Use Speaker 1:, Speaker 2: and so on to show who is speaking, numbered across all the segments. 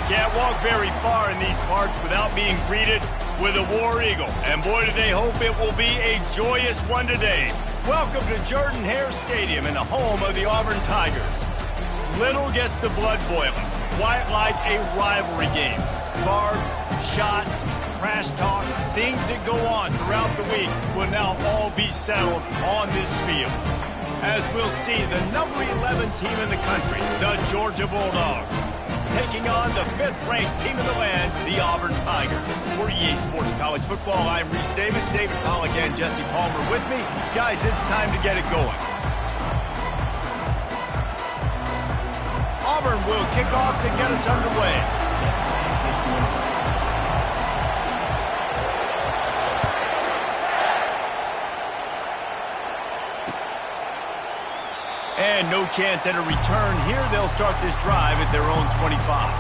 Speaker 1: Can't walk very far in these parts without being greeted with a War Eagle. And boy, do they hope it will be a joyous one today. Welcome to Jordan-Hare Stadium and the home of the Auburn Tigers. Little gets the blood boiling, quite like a rivalry game. Barbs, shots, trash talk, things that go on throughout the week will now all be settled on this field. As we'll see, the number 11 team in the country, the Georgia Bulldogs, taking on the 5th-ranked team in the land, the Auburn Tigers. For EA Sports College Football, I'm Reese Davis, David Pollock, and Jesse Palmer with me. Guys, it's time to get it going. Auburn will kick off to get us underway. And no chance at a return here. They'll start this drive at their own 25.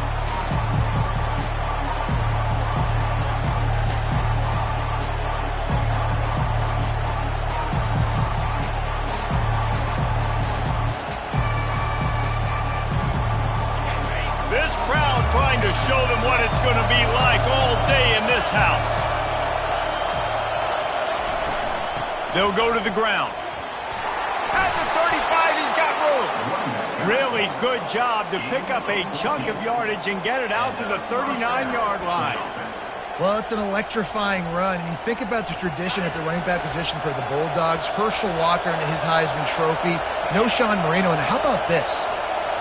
Speaker 1: This crowd trying to show them what it's going to be like all day in this house. They'll go to the ground. At the 35, he's got room. Really good job to pick up a chunk of yardage and get it out to the 39-yard line.
Speaker 2: Well, it's an electrifying run, and you think about the tradition at the running back position for the Bulldogs. Herschel Walker and his Heisman Trophy. No Sean Marino, and how about this?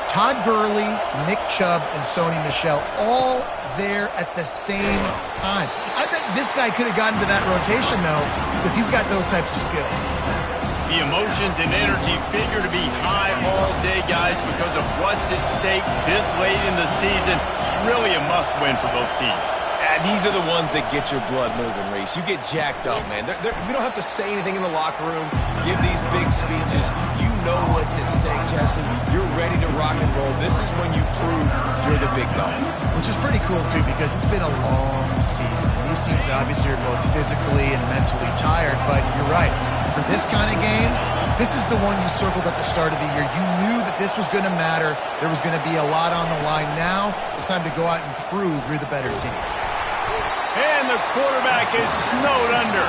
Speaker 2: Todd Gurley, Nick Chubb, and Sony Michel all there at the same time. I bet this guy could have gotten to that rotation, though, because he's got those types of skills.
Speaker 1: The emotions and energy figure to be high all day, guys, because of what's at stake this late in the season. Really a must-win for both teams.
Speaker 3: These are the ones that get your blood moving, Reese. You get jacked up, man. We don't have to say anything in the locker room, give these big speeches. You know what's at stake, Jesse. You're ready to rock and roll. This is when you prove you're the big dog. Which
Speaker 2: is pretty cool, too, because it's been a long season. These teams obviously are both physically and mentally tired, but you're right. For this kind of game, this is the one you circled at the start of the year. You knew that this was going to matter. There was going to be a lot on the line. Now it's time to go out and prove you're the better team.
Speaker 1: And the quarterback is snowed under.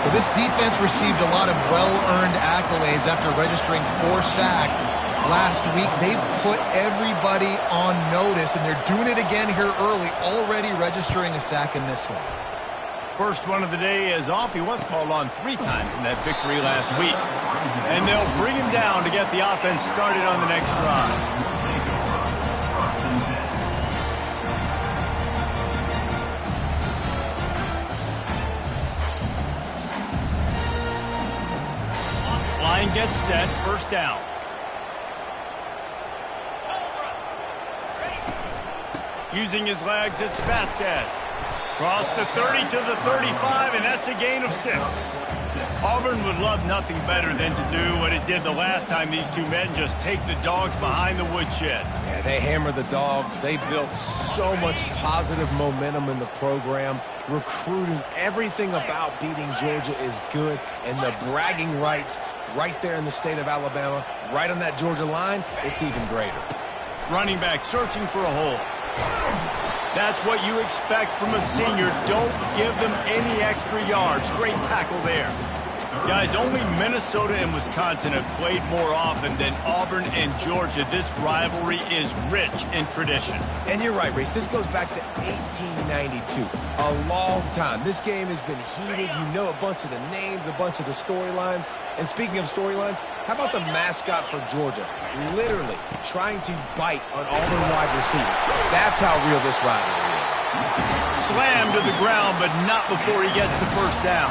Speaker 2: Well, this defense received a lot of well-earned accolades after registering 4 sacks. Last week, they've put everybody on notice, and they're doing it again here early, already registering a sack in this one.
Speaker 1: First one of the day is off. He was called on 3 times in that victory last week. And they'll bring him down to get the offense started on the next drive. Line gets set, first down. Using his legs, it's Vasquez. Cross the 30 to the 35, and that's a gain of 6. Auburn would love nothing better than to do what it did the last time these two men, just take the dogs behind the woodshed.
Speaker 3: Yeah, they hammer the dogs. They built so much positive momentum in the program. Recruiting, everything about beating Georgia is good, and the bragging rights right there in the state of Alabama, right on that Georgia line, it's even greater.
Speaker 1: Running back searching for a hole. That's what you expect from a senior. Don't give them any extra yards. Great tackle there. Guys, only Minnesota and Wisconsin have played more often than Auburn and Georgia. This rivalry is rich in tradition.
Speaker 3: And you're right, Reese. This goes back to 1892. A long time. This game has been heated. You know a bunch of the names, a bunch of the storylines. And speaking of storylines, how about the mascot for Georgia? Literally trying to bite on Auburn wide receiver. That's how real this rivalry is.
Speaker 1: Slammed to the ground, but not before he gets the first down.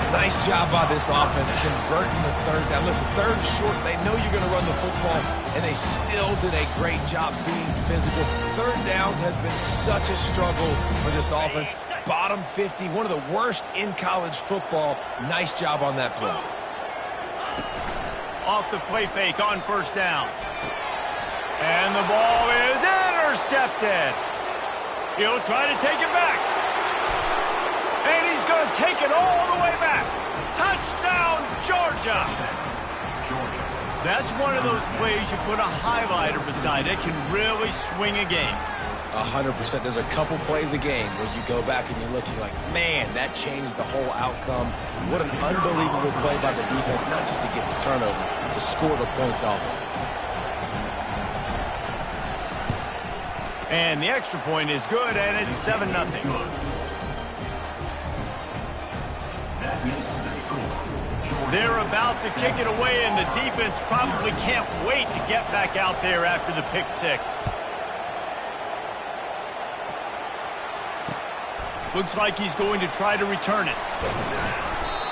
Speaker 3: Nice job by this offense converting the 3rd down. Listen, 3rd and short, they know you're going to run the football, and they still did a great job being physical. 3rd downs has been such a struggle for this offense. Bottom 50, one of the worst in college football. Nice job on that play.
Speaker 1: Off the play fake on first down. And the ball is intercepted. He'll try to take it back. And he's going to take it all the way back. Touchdown, Georgia. That's one of those plays you put a highlighter beside. It can really swing a game.
Speaker 3: 100%. There's a couple plays a game where you go back and you look, you're like, man, that changed the whole outcome. What an unbelievable play by the defense, not just to get the turnover, to score the points off of it.
Speaker 1: And the extra point is good, and it's 7-0. They're about to kick it away, and the defense probably can't wait to get back out there after the pick six. Looks like he's going to try to return it.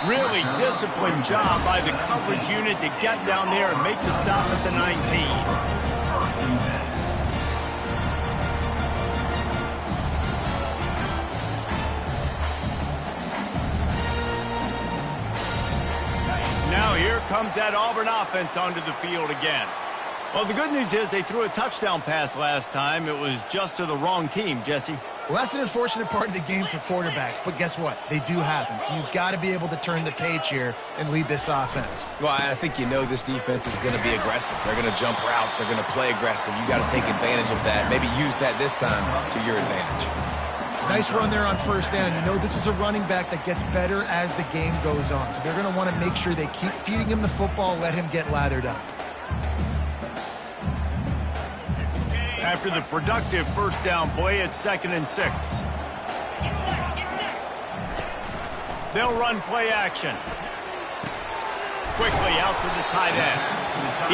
Speaker 1: Really disciplined job by the coverage unit to get down there and make the stop at the 19. Now here comes that Auburn offense onto the field again. Well, the good news is they threw a touchdown pass last time. It was just to the wrong team, Jesse.
Speaker 2: Well, that's an unfortunate part of the game for quarterbacks, but guess what? They do happen, so you've got to be able to turn the page here and lead this offense.
Speaker 3: Well, I think you know this defense is going to be aggressive. They're going to jump routes. They're going to play aggressive. You got to take advantage of that. Maybe use that this time to your advantage.
Speaker 2: Nice run there on first down. You know this is a running back that gets better as the game goes on, so they're going to want to make sure they keep feeding him the football, let him get lathered up.
Speaker 1: After the productive first down play, it's 2nd and 6. They'll run play action. Quickly out to the tight end.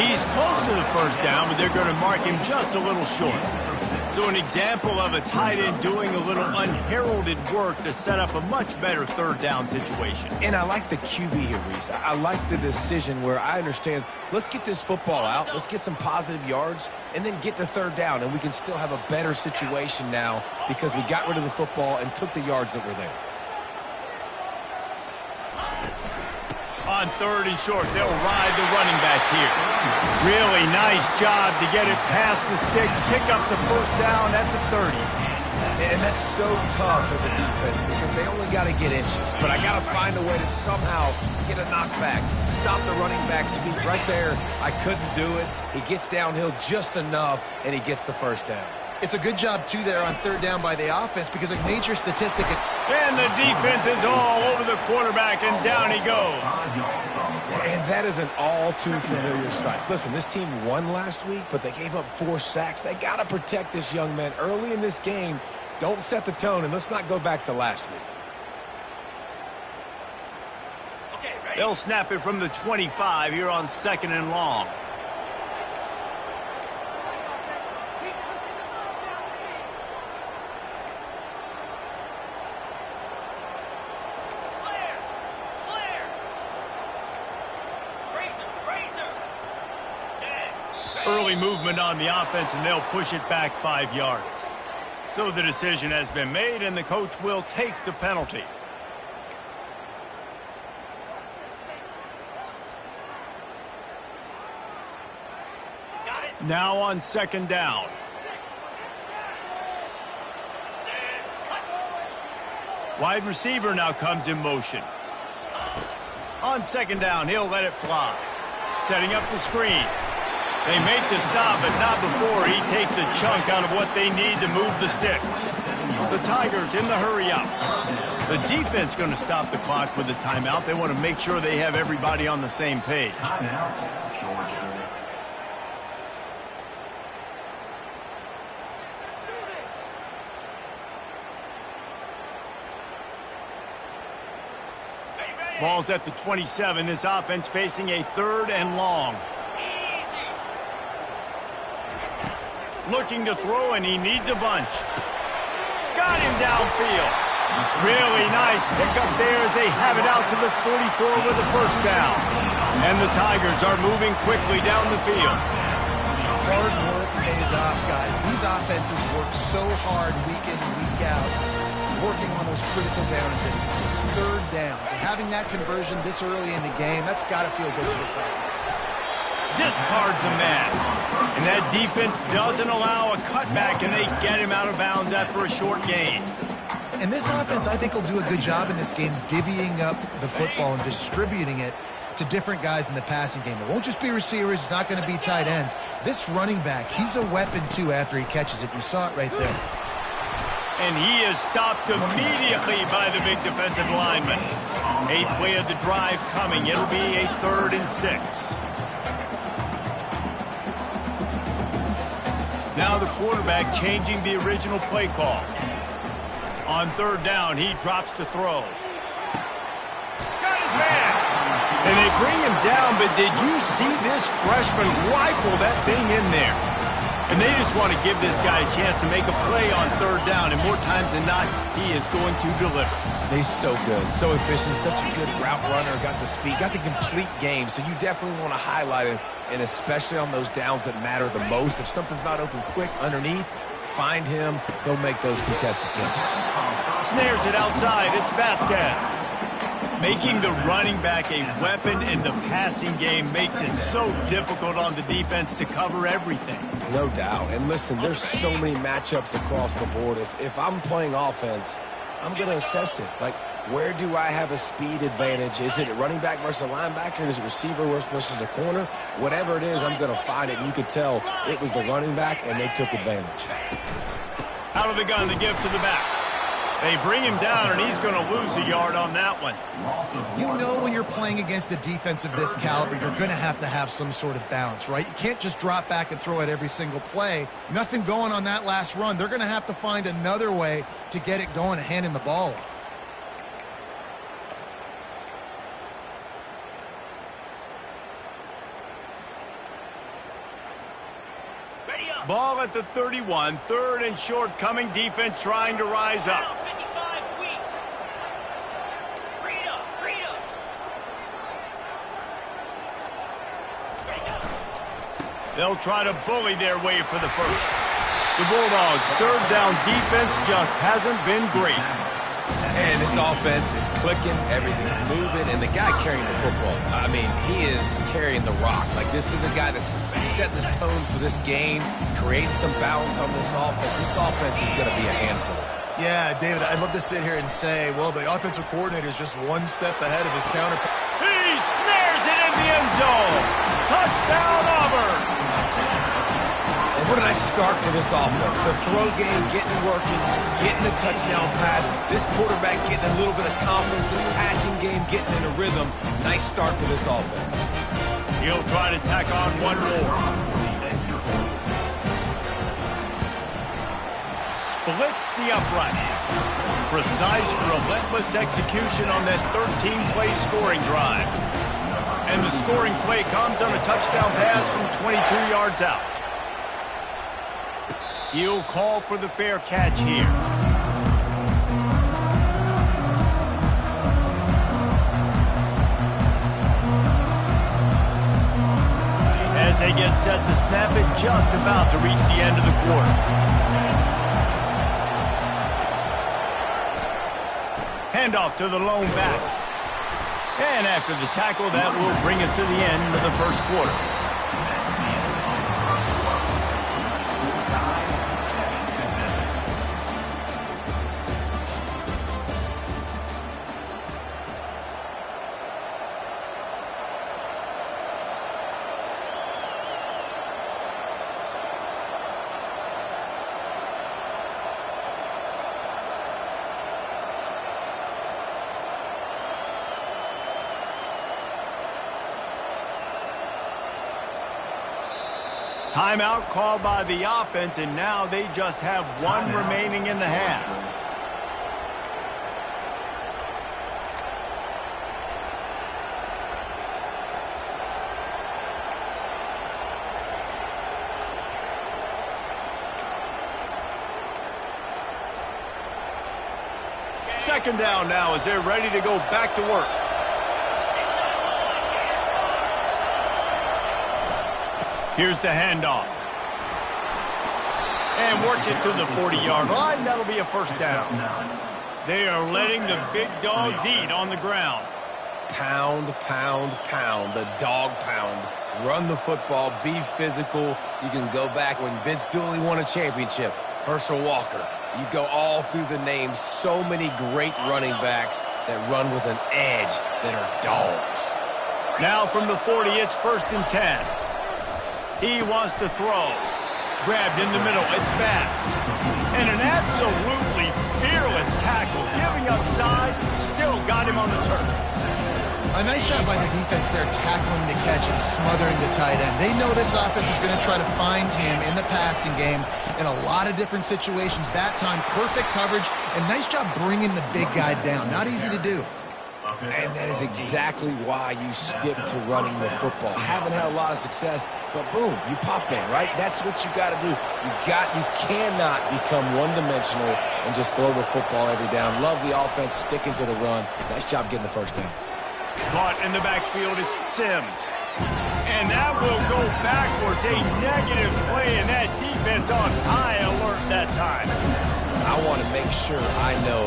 Speaker 1: He's close to the first down, but they're going to mark him just a little short. So an example of a tight end doing a little unheralded work to set up a much better third down situation.
Speaker 3: And I like the QB here, Reese. I like the decision where I understand, let's get this football out, let's get some positive yards, and then get to third down, and we can still have a better situation now because we got rid of the football and took the yards that were there.
Speaker 1: On 3rd and short, they'll ride the running back here. Really nice job to get it past the sticks, pick up the first down at the 30.
Speaker 3: And that's so tough as a defense because they only got to get inches. But I got to find a way to somehow get a knockback, stop the running back's feet right there. I couldn't do it. He gets downhill just enough, and he gets the first down.
Speaker 2: It's a good job, too, there on third down by the offense because a major statistic.
Speaker 1: And the defense is all over the quarterback, and down he goes.
Speaker 3: And that is an all-too-familiar sight. Listen, this team won last week, but they gave up 4 sacks. They got to protect this young man early in this game. Don't set the tone, and let's not go back to last week.
Speaker 1: They'll snap it from the 25 here on 2nd and long. Early movement on the offense, and they'll push it back 5 yards. So the decision has been made, and the coach will take the penalty. Now on 2nd down. Wide receiver now comes in motion. On 2nd down, he'll let it fly. Setting up the screen. They make the stop, but not before he takes a chunk out of what they need to move the sticks. The Tigers in the hurry-up. The defense going to stop the clock with a timeout. They want to make sure they have everybody on the same page. Ball's at the 27. This offense facing a 3rd and long. Looking to throw, and he needs a bunch. Got him downfield. Really nice pickup there as they have it out to the 44 with the first down. And the Tigers are moving quickly down the field.
Speaker 2: Hard work pays off, guys. These offenses work so hard week in and week out, working on those critical down distances, third downs. And having that conversion this early in the game, that's got to feel good for this offense.
Speaker 1: Discards a man. And that defense doesn't allow a cutback, and they get him out of bounds after a short gain.
Speaker 2: And this offense, I think, will do a good job in this game divvying up the football and distributing it to different guys in the passing game. It won't just be receivers. It's not going to be tight ends. This running back, he's a weapon, too, after he catches it. You saw it right there.
Speaker 1: And he is stopped immediately by the big defensive lineman. 8th play of the drive coming. It'll be a 3rd and 6. Now the quarterback changing the original play call. On 3rd down, he drops to throw. Got his man! And they bring him down, but did you see this freshman rifle that thing in there? And they just want to give this guy a chance to make a play on 3rd down, and more times than not, he is going to deliver.
Speaker 3: He's so good, so efficient, such a good route runner, got the speed, got the complete game, so you definitely want to highlight him, and especially on those downs that matter the most. If something's not open quick underneath, find him, he'll make those contested catches.
Speaker 1: Snares it outside, it's Vasquez. Making the running back a weapon in the passing game makes it so difficult on the defense to cover everything.
Speaker 4: No doubt. And listen, there's so many matchups across the board. If I'm playing offense, I'm going to assess it. Like, where do I have a speed advantage? Is it a running back versus a linebacker? Is it receiver versus a corner? Whatever it is, I'm going to find it. And you could tell it was the running back, and they took advantage.
Speaker 1: Out of the gun, the give to the back. They bring him down, and he's going to lose a yard on that one.
Speaker 2: You know when you're playing against a defense of this caliber, you're going to have some sort of balance, right? You can't just drop back and throw it every single play. Nothing going on that last run. They're going to have to find another way to get it going and hand him the ball off.
Speaker 1: Ball at the 31, 3rd and short coming, defense trying to rise up. They'll try to bully their way for the first. The Bulldogs' 3rd down defense just hasn't been great.
Speaker 3: And this offense is clicking, everything's moving, and the guy carrying the football, I mean, he is carrying the rock. Like, this is a guy that's set this tone for this game, creating some balance on this offense. This offense is going to be a handful.
Speaker 2: Yeah, David, I'd love to sit here and say, well, the offensive coordinator is just one step ahead of his counterpart.
Speaker 1: He snares it in the end zone. Touchdown, Auburn.
Speaker 3: And what a nice start for this offense. The throw game getting working, getting the touchdown pass. This quarterback getting a little bit of confidence. This passing game getting in a rhythm. Nice start for this offense.
Speaker 1: He'll try to tack on one more. Splits the uprights. Precise, relentless execution on that 13-play scoring drive. And the scoring play comes on a touchdown pass from 22 yards out. He'll call for the fair catch here. As they get set to snap it, just about to reach the end of the quarter. Handoff to the lone back. And after the tackle, that will bring us to the end of the first quarter. Timeout called by the offense, and now they just have one remaining in the half. Second down now as they're ready to go back to work. Here's the handoff. And works it to the 40-yard line. That'll be a first down. They are letting the big dogs eat on the ground.
Speaker 3: Pound, pound, pound. The dog pound. Run the football. Be physical. You can go back when Vince Dooley won a championship. Herschel Walker.
Speaker 4: You go all through the names. So many great running backs that run with an edge that are dogs.
Speaker 1: Now from the 40, it's 1st and 10. He wants to throw. Grabbed in the middle. It's Bass. And an absolutely fearless tackle. Giving up size. Still got him on the turf.
Speaker 2: A nice job by the defense there, tackling the catch and smothering the tight end. They know this offense is going to try to find him in the passing game in a lot of different situations. That time, perfect coverage, and nice job bringing the big guy down. Not easy to do.
Speaker 4: And that is exactly why you stick to running the football. Haven't had a lot of success, but boom, you pop in, right? That's what you got to do. You cannot become one-dimensional and just throw the football every down. Love the offense, sticking to the run. Nice job getting the first down.
Speaker 1: Caught in the backfield, it's Sims. And that will go backwards. A negative play, and that defense on high alert that time.
Speaker 4: I want to make sure I know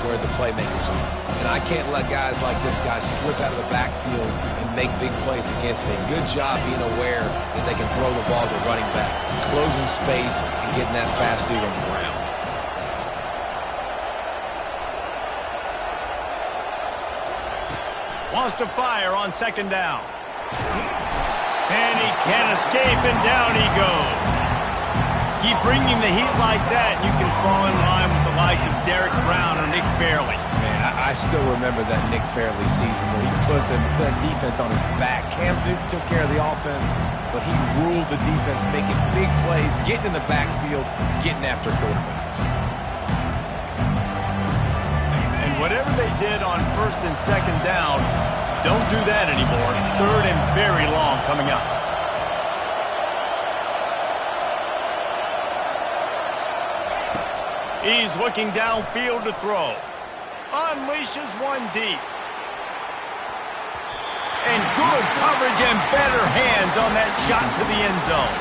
Speaker 4: where the playmakers are. And I can't let guys like this guy slip out of the backfield and make big plays against me. Good job being aware that they can throw the ball to running back, closing space, and getting that fast dude on the ground.
Speaker 1: Wants to fire on 2nd down. And he can't escape, and down he goes. Keep bringing the heat like that, and you can fall in line with the likes of Derek Brown or Nick Fairley.
Speaker 4: Man, I still remember that Nick Fairley season where he put the defense on his back. Cam Newton took care of the offense, but he ruled the defense, making big plays, getting in the backfield, getting after quarterbacks.
Speaker 1: And whatever they did on 1st and 2nd down, don't do that anymore. 3rd and very long coming up. He's looking downfield to throw. Unleashes one deep. And good coverage and better hands on that shot to the end zone.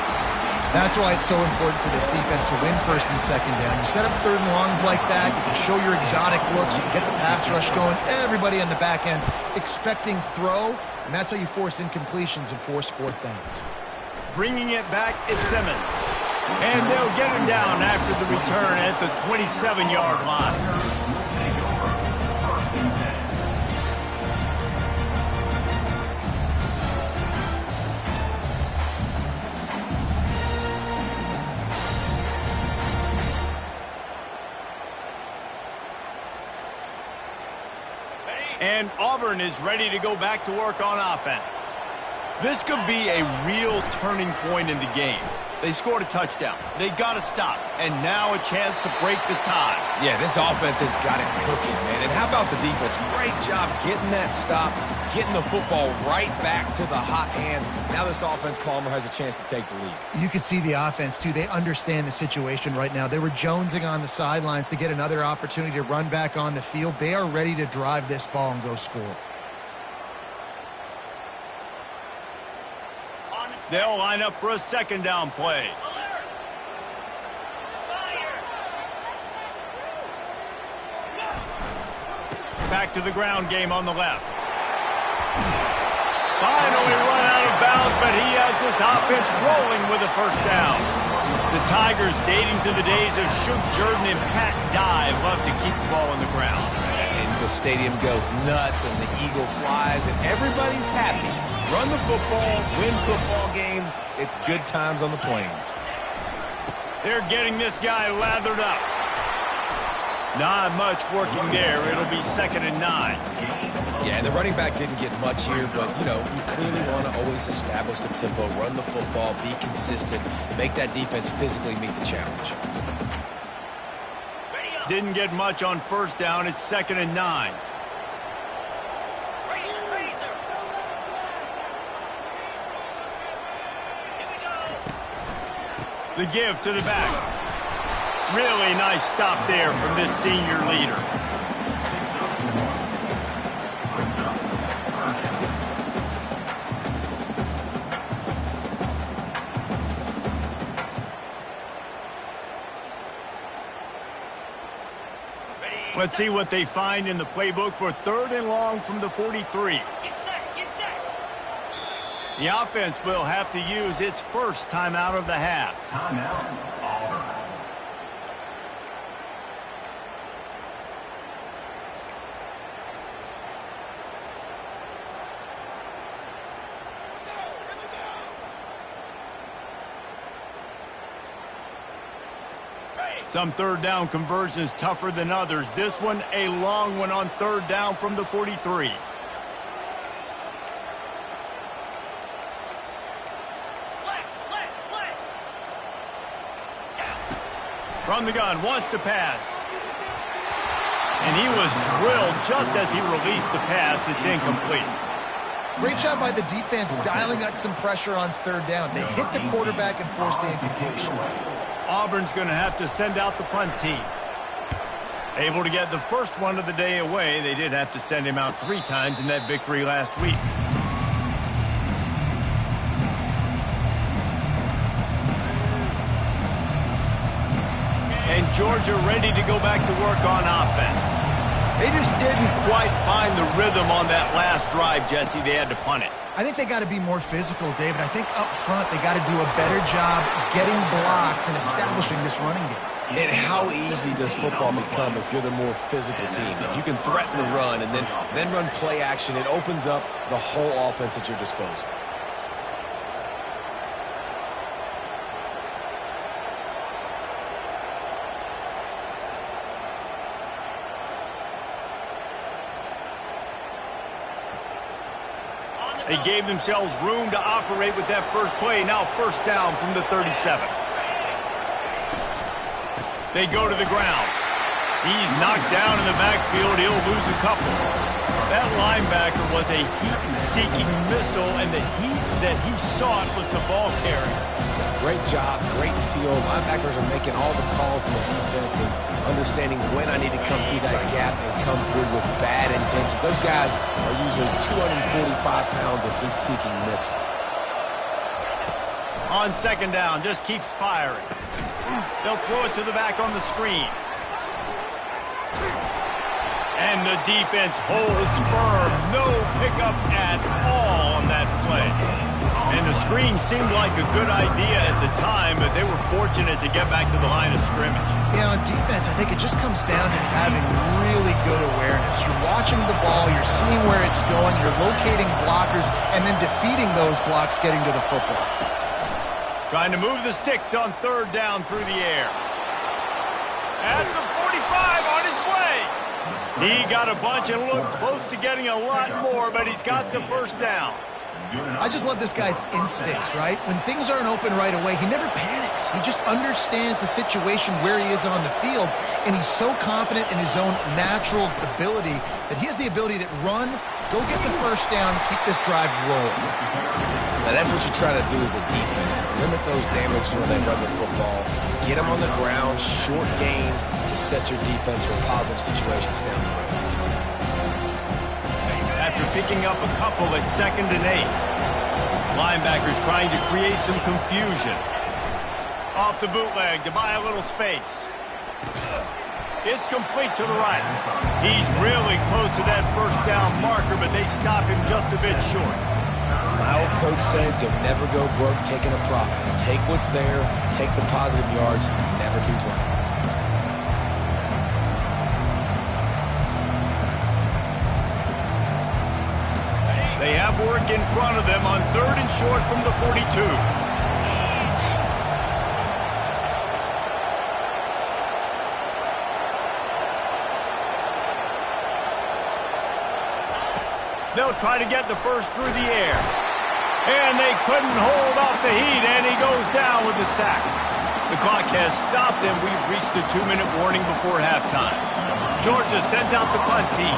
Speaker 2: That's why it's so important for this defense to win 1st and 2nd down. You set up 3rd and longs like that, you can show your exotic looks, you can get the pass rush going, everybody on the back end expecting throw, and that's how you force incompletions and force 4th downs.
Speaker 1: Bringing it back, it's Simmons. And they'll get him down after the return at the 27-yard line. And Auburn is ready to go back to work on offense. This could be a real turning point in the game. They scored a touchdown. They got to stop. And now a chance to break the tie.
Speaker 4: Yeah, this offense has got it cooking, man. And how about the defense? Great job getting that stop, getting the football right back to the hot hand. Now this offense, Palmer, has a chance to take the lead.
Speaker 2: You can see the offense, too. They understand the situation right now. They were jonesing on the sidelines to get another opportunity to run back on the field. They are ready to drive this ball and go score.
Speaker 1: They'll line up for a 2nd down play. Back to the ground game on the left. Finally run out of bounds, but he has this offense rolling with a 1st down. The Tigers, dating to the days of Shook Jordan and Pat Dye, love to keep the ball on the ground.
Speaker 4: And the stadium goes nuts, and the eagle flies, and everybody's happy. Run the football, win football games. It's good times on the plains.
Speaker 1: They're getting this guy lathered up. Not much working there. It'll be 2nd and 9.
Speaker 4: Yeah, and the running back didn't get much here, but, you know, you clearly want to always establish the tempo, run the football, be consistent, make that defense physically meet the challenge.
Speaker 1: Didn't get much on 1st down. It's 2nd and 9. The give to the back. Really nice stop there from this senior leader. Let's see what they find in the playbook for 3rd and long from the 43. The offense will have to use its first timeout of the half.
Speaker 5: Timeout, Auburn.
Speaker 1: Some third down conversions tougher than others. This one, a long one on third down from the 43. From the gun, wants to pass. And he was drilled just as he released the pass. It's incomplete.
Speaker 2: Great job by the defense dialing up some pressure on third down. They hit the quarterback and forced the incompletion.
Speaker 1: Auburn's going to have to send out the punt team. Able to get the first one of the day away. They did have to send him out 3 times in that victory last week. And Georgia ready to go back to work on offense. They just didn't quite find the rhythm on that last drive, Jesse. They had to punt it.
Speaker 2: I think they got to be more physical, David. I think up front they got to do a better job getting blocks and establishing this running game.
Speaker 4: And how easy does football become if you're the more physical team? If you can threaten the run and then run play action, it opens up the whole offense at your disposal.
Speaker 1: They gave themselves room to operate with that first play. Now first down from the 37. They go to the ground. He's knocked down in the backfield. He'll lose a couple. That linebacker was a heat-seeking missile, and the heat that he sought was the ball carrier.
Speaker 4: Great job, great feel. Linebackers are making all the calls in the defense and understanding when I need to come through that gap and come through with bad intentions. Those guys are usually 245 pounds of heat-seeking missile.
Speaker 1: On second down, just keeps firing. They'll throw it to the back on the screen. And the defense holds firm. No pickup at all on that play. And the screen seemed like a good idea at the time, but they were fortunate to get back to the line of scrimmage.
Speaker 2: Yeah, on defense, I think it just comes down to having really good awareness. You're watching the ball, you're seeing where it's going, you're locating blockers, and then defeating those blocks getting to the football.
Speaker 1: Trying to move the sticks on third down through the air. At the 45 on his way. He got a bunch and looked close to getting a lot more, but he's got the first down.
Speaker 2: I just love this guy's instincts, right? When things aren't open right away, he never panics. He just understands the situation where he is on the field, and he's so confident in his own natural ability that he has the ability to run, go get the first down, keep this drive rolling.
Speaker 4: Now that's what you try to do as a defense. Limit those damages when they run the football. Get them on the ground, short gains to set your defense for positive situations down the road.
Speaker 1: After picking up a couple at 2nd and 8. Linebackers trying to create some confusion. Off the bootleg to buy a little space. It's complete to the right. He's really close to that first down marker, but they stop him just a bit short.
Speaker 4: My old coach said you'll never go broke taking a profit. Take what's there, take the positive yards, and never complain.
Speaker 1: They have work in front of them on 3rd and short from the 42. They'll try to get the first through the air. And they couldn't hold off the heat, and he goes down with the sack. The clock has stopped, and we've reached the 2-minute warning before halftime. Georgia sends out the punt team.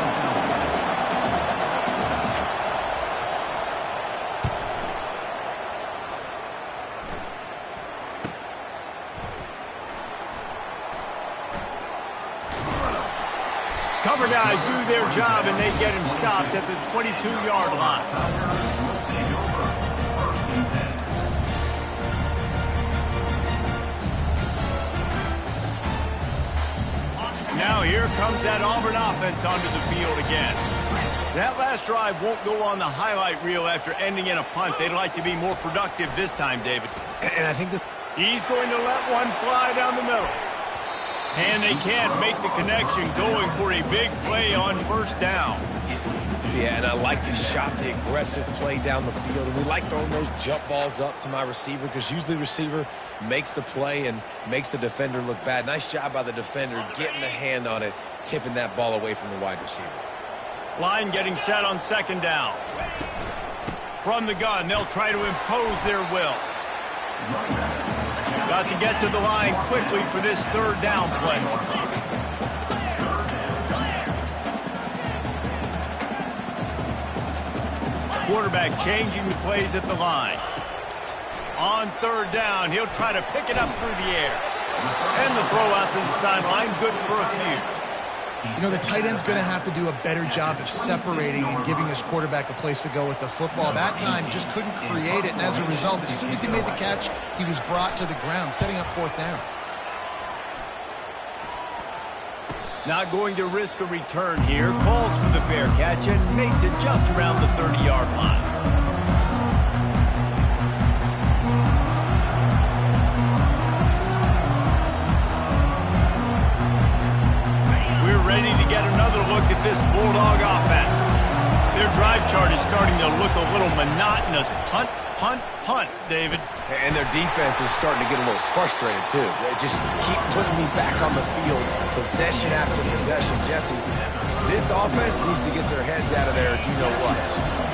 Speaker 1: Cover guys do their job, and they get him stopped at the 22-yard line. Now here comes that Auburn offense onto the field again. That last drive won't go on the highlight reel after ending in a punt. They'd like to be more productive this time, David.
Speaker 4: And I think this...
Speaker 1: He's going to let one fly down the middle. And they can't make the connection, going for a big play on first down.
Speaker 3: Yeah, and I like the shot, the aggressive play down the field. And we like throwing those jump balls up to my receiver because usually the receiver makes the play and makes the defender look bad. Nice job by the defender getting a hand on it, tipping that ball away from the wide receiver.
Speaker 1: Line getting set on second down. From the gun, they'll try to impose their will. Got to get to the line quickly for this third down play. Quarterback changing the plays at the line. On third down, he'll try to pick it up through the air. And the throw out to the sideline, good for a few.
Speaker 2: You know, the tight end's going to have to do a better job of separating and giving his quarterback a place to go with the football. That time, just couldn't create it, and as a result, as soon as he made the catch, he was brought to the ground, setting up fourth down.
Speaker 1: Not going to risk a return here. Calls for the fair catch and makes it just around the 30-yard line. We're ready to get another look at this Bulldog offense. Their drive chart is starting to look a little monotonous. Punt, punt, punt, David.
Speaker 3: And their defense is starting to get a little frustrated, too. They just keep putting me back on the field, possession after possession. Jesse, this offense needs to get their heads out of there, you-know-what.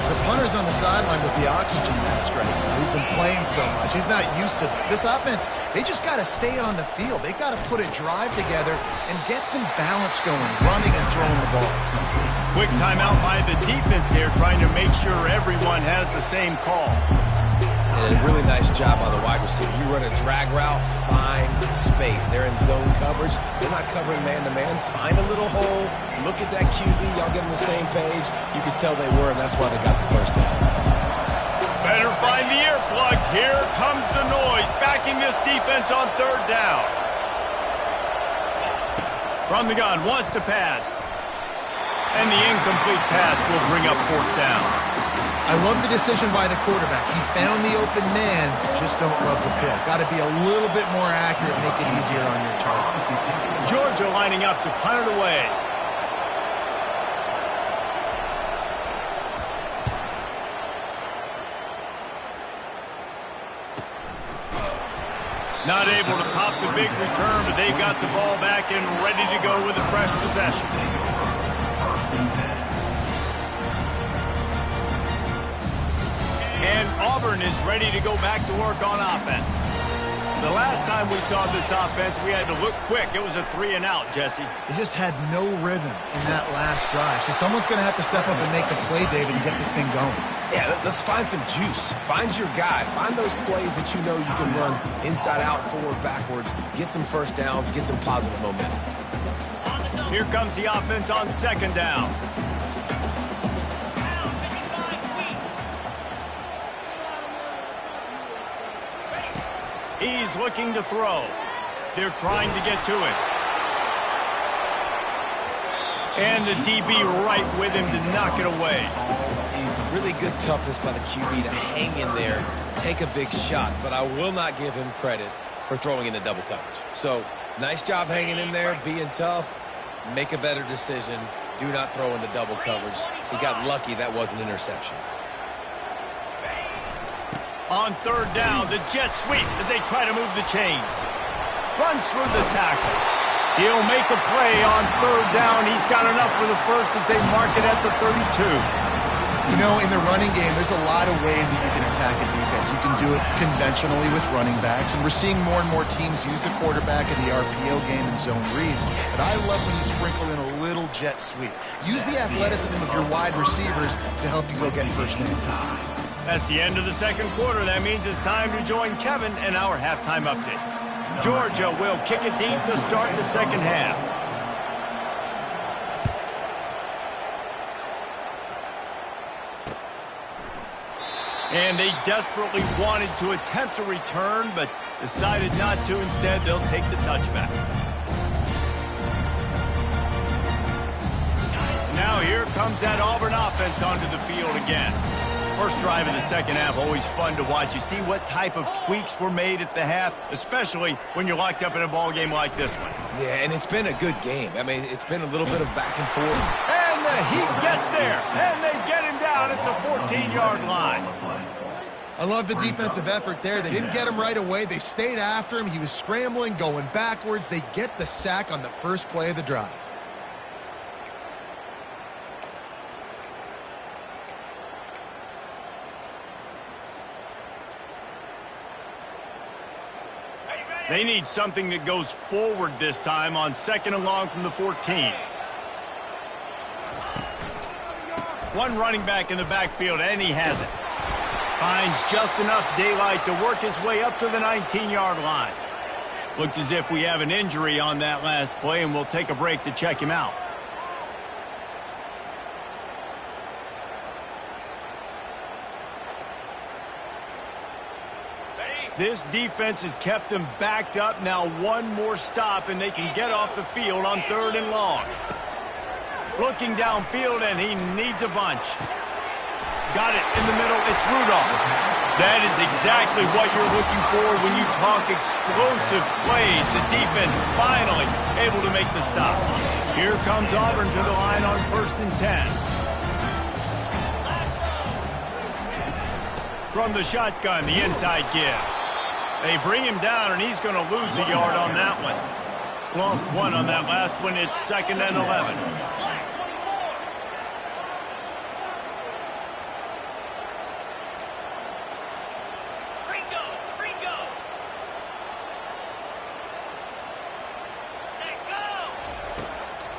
Speaker 2: The punter's on the sideline with the oxygen mask right now. He's been playing so much. He's not used to this. This offense, they just got to stay on the field. They've got to put a drive together and get some balance going, running and throwing the ball.
Speaker 1: Quick timeout by the defense there, trying to make sure everyone has the same call.
Speaker 3: And a really nice job by the wide receiver. You run a drag route, find space. They're in zone coverage. They're not covering man-to-man. Find a little hole. Look at that QB. Y'all get on the same page. You could tell they were, and that's why they got the first down.
Speaker 1: Better find the earplugs. Here comes the noise, backing this defense on third down. From the gun, wants to pass. And the incomplete pass will bring up fourth down.
Speaker 2: I love the decision by the quarterback. He found the open man, just don't love the throw. Got to be a little bit more accurate, make it easier on your target.
Speaker 1: Georgia lining up to punt it away. Not able to pop the big return, but they've got the ball back and ready to go with a fresh possession. And Auburn is ready to go back to work on offense. The last time we saw this offense, we had to look quick. It was a 3-and-out, Jesse.
Speaker 2: They just had no rhythm in that last drive. So someone's going to have to step up and make the play, David, and get this thing going.
Speaker 3: Yeah, let's find some juice. Find your guy. Find those plays that you know you can run inside out, forward, backwards. Get some first downs. Get some positive momentum.
Speaker 1: Here comes the offense on second down. He's looking to throw. They're trying to get to it. And the DB right with him to knock it away.
Speaker 3: Really good toughness by the QB to hang in there, take a big shot, but I will not give him credit for throwing into double coverage. So, nice job hanging in there, being tough, make a better decision, do not throw into double coverage. He got lucky that was an interception.
Speaker 1: On third down, the jet sweep as they try to move the chains. Runs through the tackle. He'll make a play on third down. He's got enough for the first as they mark it at the 32.
Speaker 2: You know, in the running game, there's a lot of ways that you can attack a defense. You can do it conventionally with running backs, and we're seeing more and more teams use the quarterback in the RPO game and zone reads. But I love when you sprinkle in a little jet sweep. Use the athleticism of your wide receivers to help you go get first downs.
Speaker 1: That's the end of the second quarter. That means it's time to join Kevin in our halftime update. Georgia will kick it deep to start the second half. And they desperately wanted to attempt a return, but decided not to. Instead, they'll take the touchback. Now here comes that Auburn offense onto the field again. First drive of the second half, always fun to watch. You see what type of tweaks were made at the half, especially when you're locked up in a ball game like this one.
Speaker 3: Yeah, and it's been a good game. I mean, it's been a little bit of back and forth.
Speaker 1: And the heat gets there, and they get him down at the 14-yard line.
Speaker 2: I love the defensive effort there. They didn't get him right away. They stayed after him. He was scrambling, going backwards. They get the sack on the first play of the drive.
Speaker 1: They need something that goes forward this time on 2nd and long from the 14. One running back in the backfield, and he has it. Finds just enough daylight to work his way up to the 19-yard line. Looks as if we have an injury on that last play, and we'll take a break to check him out. This defense has kept them backed up. Now one more stop, and they can get off the field on 3rd and long. Looking downfield, and he needs a bunch. Got it in the middle. It's Rudolph. That is exactly what you're looking for when you talk explosive plays. The defense finally able to make the stop. Here comes Auburn to the line on 1st and 10. From the shotgun, the inside give. They bring him down, and he's going to lose a yard on that one. Lost one on that last one. It's 2nd and 11.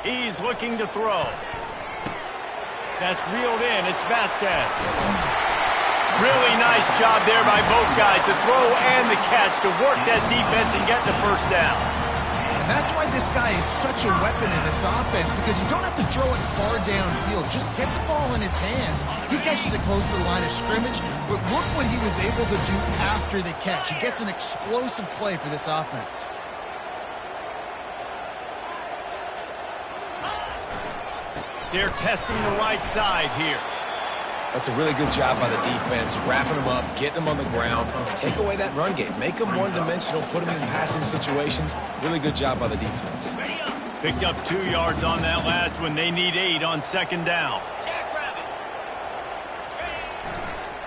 Speaker 1: He's looking to throw. That's reeled in. It's Vasquez. Really nice job there by both guys, the throw and the catch, to work that defense and get the first down.
Speaker 2: And that's why this guy is such a weapon in this offense, because you don't have to throw it far downfield. Just get the ball in his hands. He catches it close to the line of scrimmage, but look what he was able to do after the catch. He gets an explosive play for this offense.
Speaker 1: They're testing the right side here.
Speaker 4: That's a really good job by the defense, wrapping them up, getting them on the ground. Take away that run game. Make them one-dimensional, put them in passing situations. Really good job by the defense.
Speaker 1: Picked up 2 yards on that last one. They need 8 on 2nd down.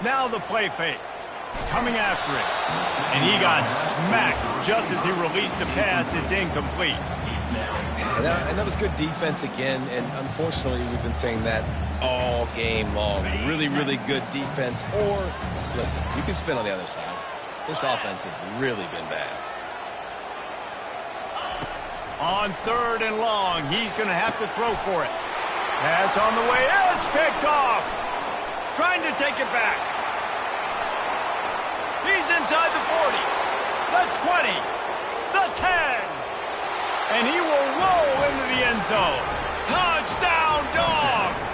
Speaker 1: Now the play fake. Coming after it. And he got smacked just as he released the pass. It's incomplete.
Speaker 4: And that was good defense again, and unfortunately we've been saying that all game long. Really, really good defense. Or, listen, you can spin on the other side. This offense has really been bad.
Speaker 1: On 3rd and long, he's going to have to throw for it. Pass on the way. It's picked off. Trying to take it back. He's inside the 40, the 20, the 10. And he will roll into the end zone. Touchdown, Dogs!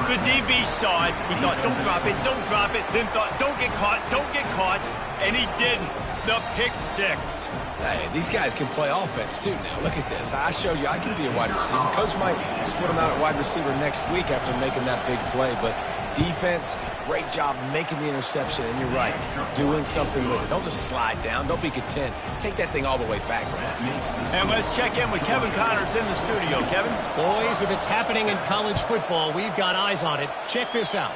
Speaker 1: The DB saw it. He thought, don't drop it, don't drop it. Then thought, don't get caught. And he didn't. The pick 6.
Speaker 4: Hey, these guys can play offense, too, now. Look at this. I showed you I can be a wide receiver. Coach might split him out at wide receiver next week after making that big play. But defense, great job making the interception. And you're right, doing something with it. Don't just slide down. Don't be content. Take that thing all the way back.
Speaker 1: And let's check in with Kevin Connors in the studio. Kevin?
Speaker 5: Boys, if it's happening in college football, we've got eyes on it. Check this out.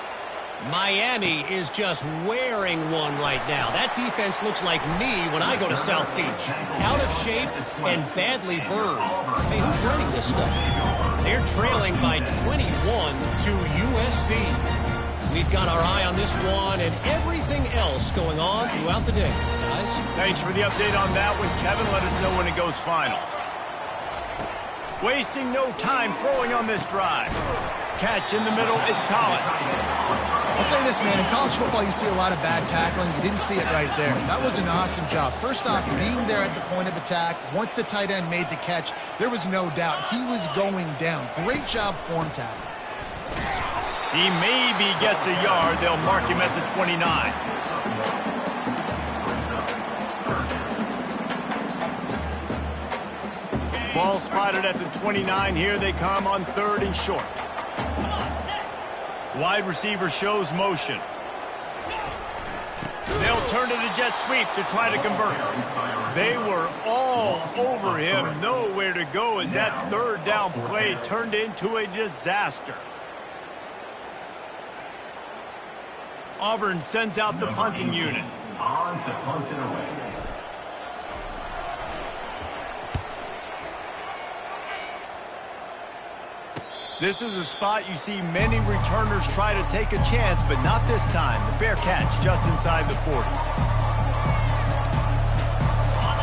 Speaker 5: Miami is just wearing one right now. That defense looks like me when I go to South Beach. Out of shape and badly burned. Hey, who's running this stuff? They're trailing by 21 to USC. We've got our eye on this one and everything else going on throughout the day, guys.
Speaker 1: Thanks for the update on that one, Kevin. Let us know when it goes final. Wasting no time throwing on this drive. Catch in the middle, it's Collins.
Speaker 2: I'll say this, man. In college football, you see a lot of bad tackling. You didn't see it right there. That was an awesome job. First off, being there at the point of attack. Once the tight end made the catch, there was no doubt he was going down. Great job form tackle.
Speaker 1: He maybe gets a yard. They'll mark him at the 29. Ball spotted at the 29. Here they come on 3rd and short. Wide receiver shows motion. They'll turn to the jet sweep to try to convert. They were all over him. Nowhere to go as that third down play turned into a disaster. Auburn sends out the punting unit.
Speaker 6: On to punt it away.
Speaker 1: This is a spot you see many returners try to take a chance, but not this time. The fair catch just inside the 40.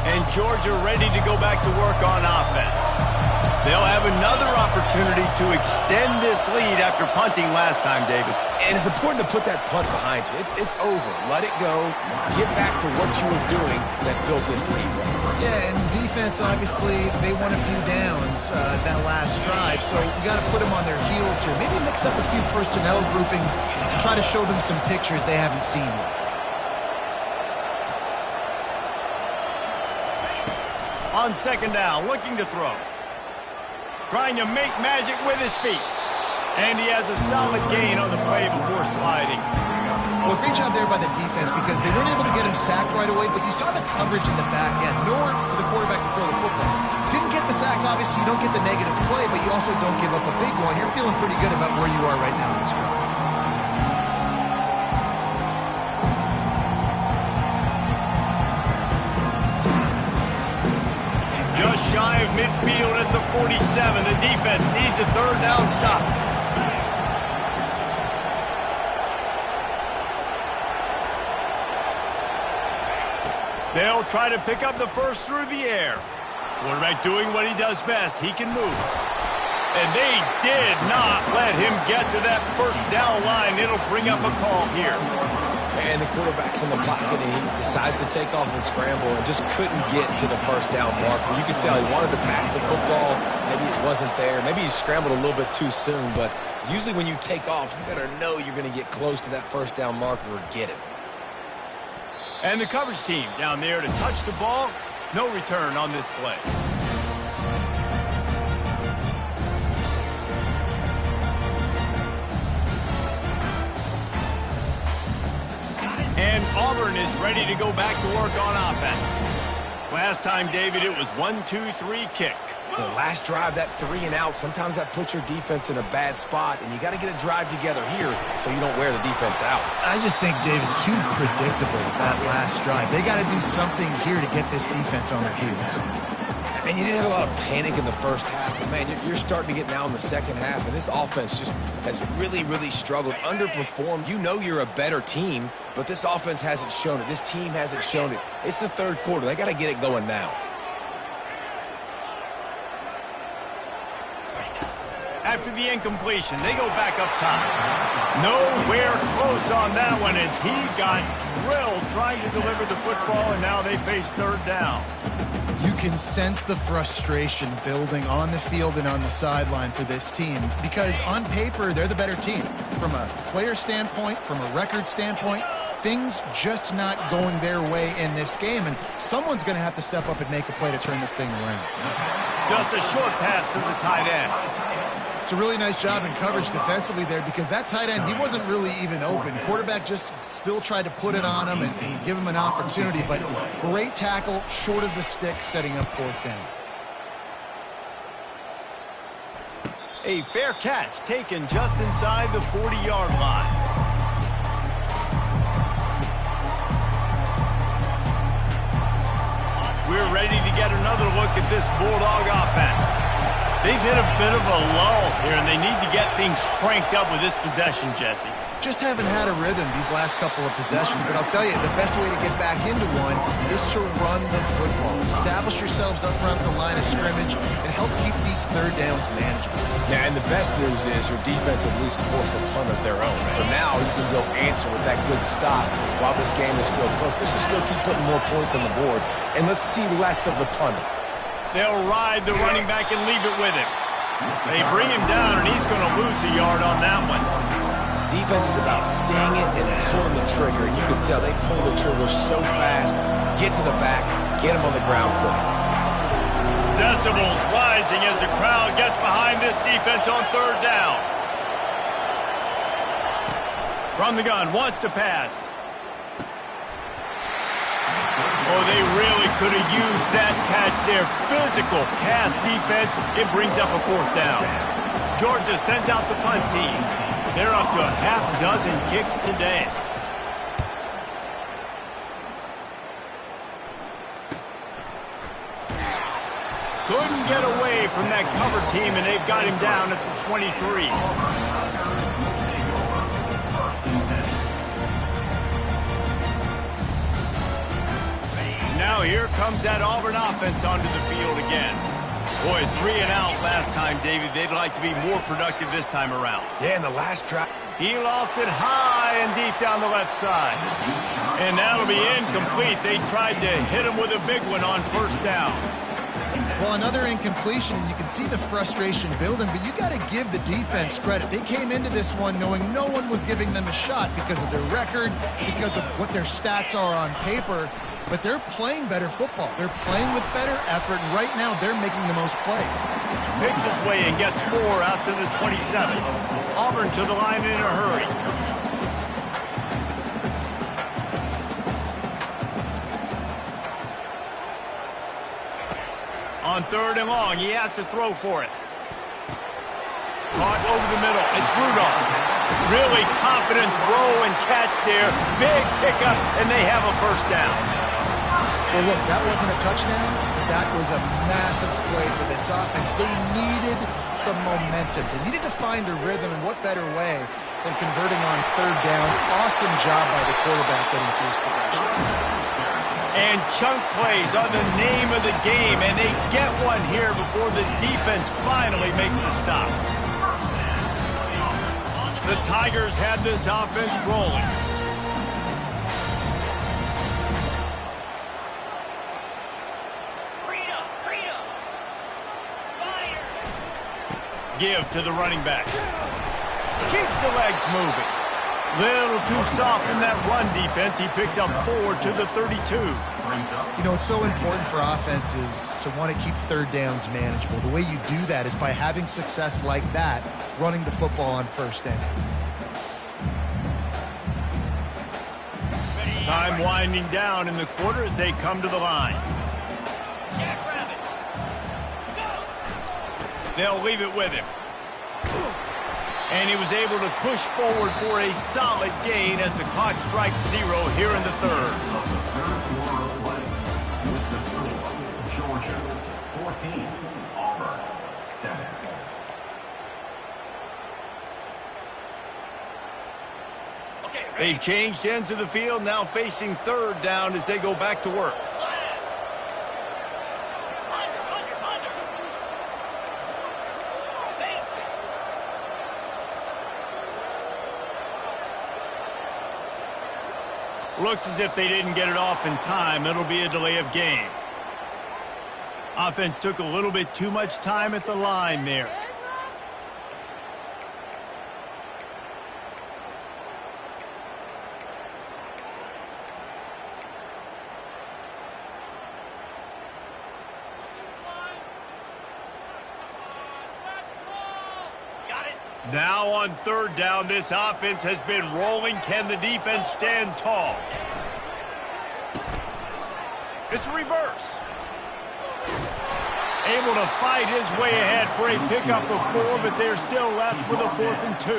Speaker 1: And Georgia ready to go back to work on offense. They'll have another opportunity to extend this lead after punting last time, David.
Speaker 4: And it's important to put that punt behind you. It's over. Let it go. Get back to what you were doing that built this lead.
Speaker 2: Yeah, and defense, obviously, they won a few downs that last drive, so you got to put them on their heels here. Maybe mix up a few personnel groupings and try to show them some pictures they haven't seen yet.
Speaker 1: On second down, looking to throw. Trying to make magic with his feet. And he has a solid gain on the play before sliding.
Speaker 2: Well, great job there by the defense because they weren't able to get him sacked right away, but you saw the coverage in the back end, nor for the quarterback to throw the football. Didn't get the sack, obviously. You don't get the negative play, but you also don't give up a big one. You're feeling pretty good about where you are right now in this group.
Speaker 1: Just shy of midfield at the 47. The defense needs a third down stop. They'll try to pick up the first through the air. Quarterback doing what he does best. He can move. And they did not let him get to that first down line. It'll bring up a call here.
Speaker 4: And the quarterback's in the pocket, and he decides to take off and scramble and just couldn't get to the first down marker. You could tell he wanted to pass the football. Maybe it wasn't there. Maybe he scrambled a little bit too soon. But usually when you take off, you better know you're going to get close to that first down marker or get it.
Speaker 1: And the coverage team down there to touch the ball. No return on this play. And Auburn is ready to go back to work on offense. Last time, David, it was 1-2-3 kick.
Speaker 4: The last drive, that 3 and out, sometimes that puts your defense in a bad spot, and you got to get a drive together here so you don't wear the defense out.
Speaker 2: I just think, David, too predictable that last drive. They got to do something here to get this defense on their heels.
Speaker 4: And you didn't have a lot of panic in the first half. But man, you're starting to get now in the second half, and this offense just has really, really struggled, underperformed. You know you're a better team, but this offense hasn't shown it. This team hasn't shown it. It's the third quarter. They got to get it going now.
Speaker 1: After the incompletion, they go back up top. Nowhere close on that one as he got drilled trying to deliver the football, and now they face third down.
Speaker 2: You can sense the frustration building on the field and on the sideline for this team because on paper, they're the better team. From a player standpoint, from a record standpoint, things just not going their way in this game, and someone's going to have to step up and make a play to turn this thing around.
Speaker 1: Just a short pass to the tight end.
Speaker 2: It's a really nice job in coverage defensively there because that tight end, he wasn't really even open. Quarterback just still tried to put it on him and give him an opportunity, but great tackle, short of the stick, setting up fourth down.
Speaker 1: A fair catch taken just inside the 40-yard line. We're ready to get another look at this Bulldog offense. They've hit a bit of a lull here, and they need to get things cranked up with this possession, Jesse.
Speaker 2: Just haven't had a rhythm these last couple of possessions, but I'll tell you, the best way to get back into one is to run the football. Establish yourselves up front at the line of scrimmage and help keep these third downs manageable.
Speaker 4: Yeah, and the best news is your defense at least forced a punt of their own. So now you can go answer with that good stop while this game is still close. Let's just go keep putting more points on the board, and let's see less of the punt.
Speaker 1: They'll ride the running back and leave it with him. They bring him down, and he's going to lose a yard on that one.
Speaker 4: Defense is about seeing it and pulling the trigger. And you can tell they pull the trigger so fast, get to the back, get him on the ground quick.
Speaker 1: Decibels rising as the crowd gets behind this defense on third down. From the gun, wants to pass. Oh, they really could have used that catch there. Physical pass defense. It brings up a 4th down. Georgia sends out the punt team. They're up to a half dozen kicks today. Couldn't get away from that cover team, and they've got him down at the 23. Now here comes that Auburn offense onto the field again. Boy, 3 and out last time, David. They'd like to be more productive this time around.
Speaker 4: Yeah, in the last drive.
Speaker 1: He lost it high and deep down the left side. And that'll be incomplete. They tried to hit him with a big one on 1st down.
Speaker 2: Well, another incompletion, and you can see the frustration building, but you got to give the defense credit. They came into this one knowing no one was giving them a shot because of their record, because of what their stats are on paper, but they're playing better football. They're playing with better effort, and right now they're making the most plays.
Speaker 1: Picks his way and gets 4 out to the 27. Auburn to the line in a hurry. On 3rd and long, he has to throw for it. Caught over the middle. It's Rudolph. Really confident throw and catch there. Big pickup, and they have a 1st down.
Speaker 2: Well, look, that wasn't a touchdown. That was a massive play for this offense. They needed some momentum. They needed to find a rhythm, and what better way than converting on 3rd down. Awesome job by the quarterback getting through his progression.
Speaker 1: And chunk plays are the name of the game, and they get one here before the defense finally makes the stop. The Tigers have this offense rolling. Give to the running back. Keeps the legs moving. Little too soft in that run defense. He picks up 4 to the 32.
Speaker 2: You know, it's so important for offenses to want to keep 3rd downs manageable. The way you do that is by having success like that, running the football on 1st down.
Speaker 1: Time winding down in the quarter as they come to the line. They'll leave it with him. And he was able to push forward for a solid gain as the clock strikes 0 here in the 3rd.
Speaker 6: Georgia 14, Auburn 7.
Speaker 1: They've changed ends of the field, now facing 3rd down as they go back to work. Looks as if they didn't get it off in time. It'll be a delay of game. Offense took a little bit too much time at the line there. Now on 3rd down, this offense has been rolling. Can the defense stand tall? It's a reverse. Able to fight his way ahead for a pickup of 4, but they're still left with a 4th and 2.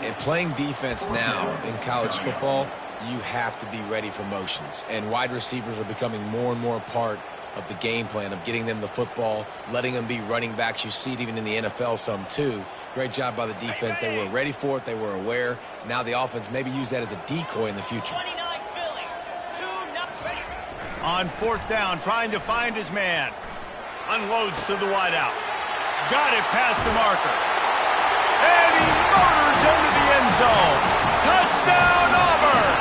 Speaker 4: And playing defense now in college football, you have to be ready for motions. And wide receivers are becoming more and more a part of the game plan of getting them the football, letting them be running backs. You see it even in the NFL some too. Great job by the defense. They were ready for it. They were aware. Now the offense maybe use that as a decoy in the future.
Speaker 1: On 4th down, trying to find his man. Unloads to the wideout. Got it past the marker. And he motors into the end zone. Touchdown, Auburn!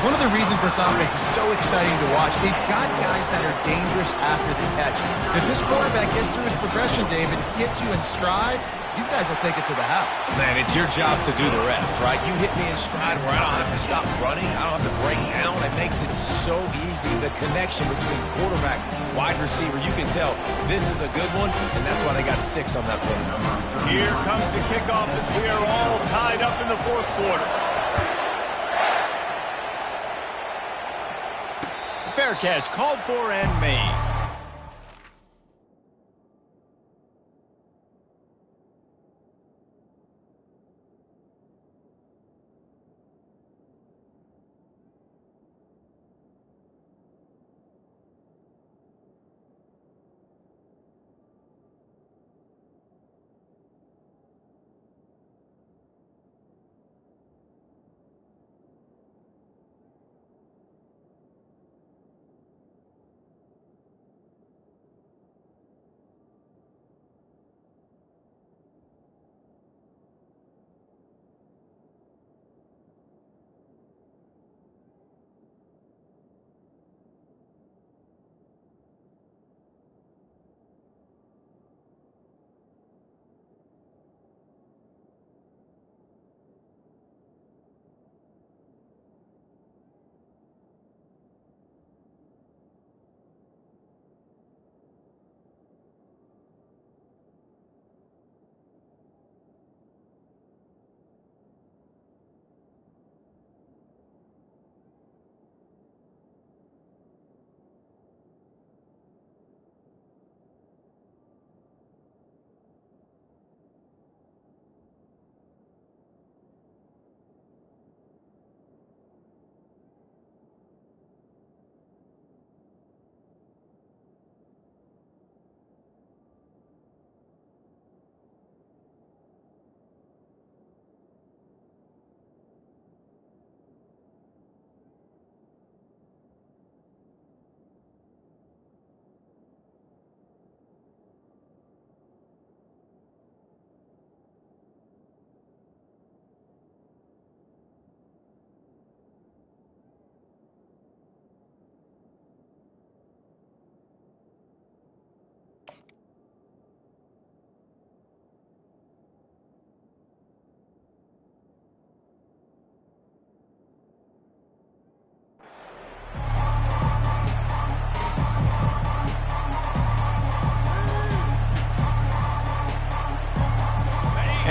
Speaker 2: One of the reasons this offense is so exciting to watch, they've got guys that are dangerous after the catch. If this quarterback gets through his progression, David, hits you in stride, these guys will take it to the house.
Speaker 3: Man, it's your job to do the rest, right? You hit me in stride where I don't have to stop running. I don't have to break down. It makes it so easy. The connection between quarterback, wide receiver, you can tell this is a good one, and that's why they got 6 on that play.
Speaker 1: Here comes the kickoff as we are all tied up in the 4th quarter. Fair catch, called for and made.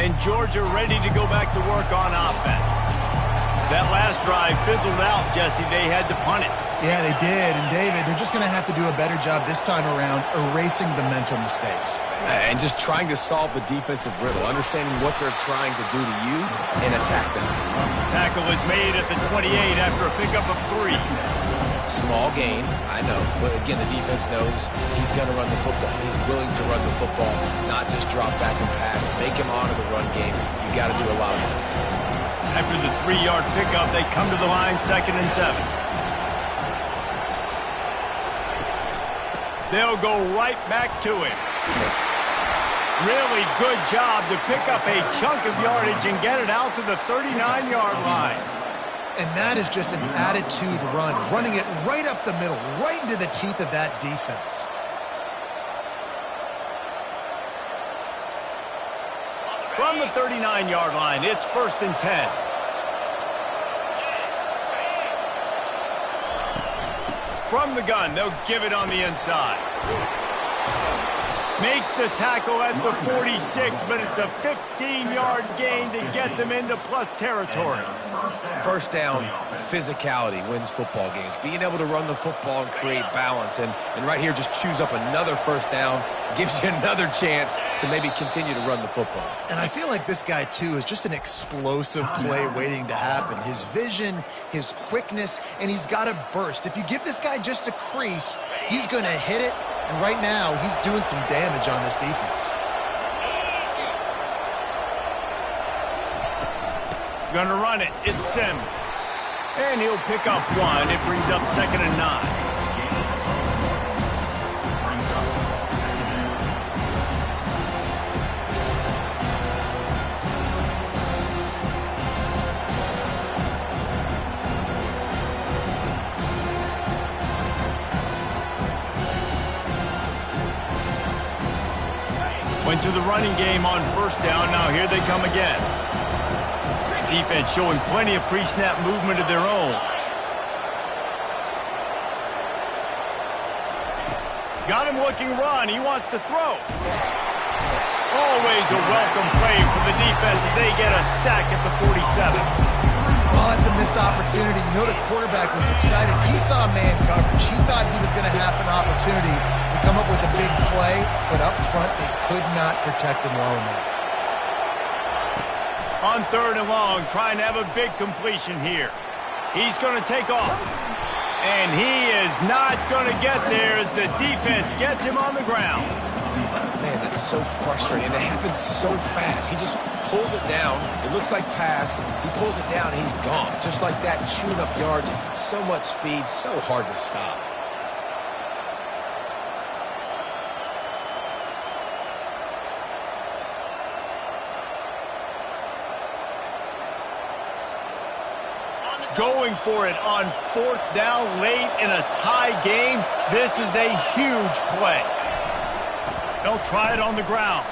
Speaker 1: And Georgia ready to go back to work on offense. That last drive fizzled out, Jesse. They had to punt it.
Speaker 2: Yeah, they did. And, David, they're just going to have to do a better job this time around erasing the mental mistakes.
Speaker 3: And just trying to solve the defensive riddle, understanding what they're trying to do to you and attack them.
Speaker 1: Tackle was made at the 28 after a pickup of 3.
Speaker 3: Small gain, I know. But, again, the defense knows he's going to run the football. He's willing to run the football, not just drop back and pass. Make him honor the run game. You got to do a lot of this.
Speaker 1: After the 3-yard pickup, they come to the line 2nd and 7. They'll go right back to him. Really good job to pick up a chunk of yardage and get it out to the 39-yard line.
Speaker 2: And that is just an attitude run, running it right up the middle, right into the teeth of that defense.
Speaker 1: From the 39-yard line, it's 1st and 10. From the gun, they'll give it on the inside. Makes the tackle at the 46, but it's a 15-yard gain to get them into plus territory.
Speaker 3: First down, physicality wins football games. Being able to run the football and create balance. And right here, just choose up another first down, gives you another chance to maybe continue to run the football.
Speaker 2: And I feel like this guy, too, is just an explosive play waiting to happen. His vision, his quickness, and he's got a burst. If you give this guy just a crease, he's going to hit it. And right now, he's doing some damage on this defense.
Speaker 1: Gonna run it. It's Sims. And he'll pick up 1. It brings up 2nd and 9. Went to the running game on 1st down. Now here they come again. Defense showing plenty of pre-snap movement of their own. Got him looking run. He wants to throw. Always a welcome play for the defense as they get a sack at the 47.
Speaker 2: Well, it's a missed opportunity. You know the quarterback was excited. He saw man coverage. He thought he was going to have an opportunity to come up with a big play, but up front they could not protect him well enough.
Speaker 1: On 3rd and long, trying to have a big completion here. He's going to take off. And he is not going to get there as the defense gets him on the ground.
Speaker 3: Man, that's so frustrating. And it happens so fast. He just pulls it down. It looks like pass. He pulls it down, and he's gone. Just like that, chewing up yards. So much speed, so hard to stop.
Speaker 1: Going for it on 4th down late in a tie game. This is a huge play. They'll try it on the ground.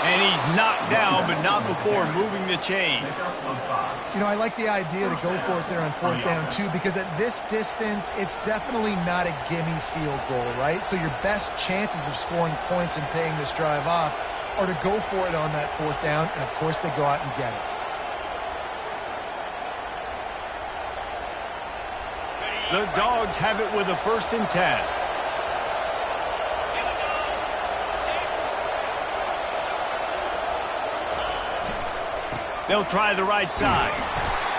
Speaker 1: And he's knocked down, but not before moving the chains.
Speaker 2: You know, I like the idea to go for it there on 4th down, too, because at this distance, it's definitely not a gimme field goal, right? So your best chances of scoring points and paying this drive off are to go for it on that 4th down, and, of course, they go out and get it.
Speaker 1: The Dogs have it with a 1st and 10. They'll try the right side.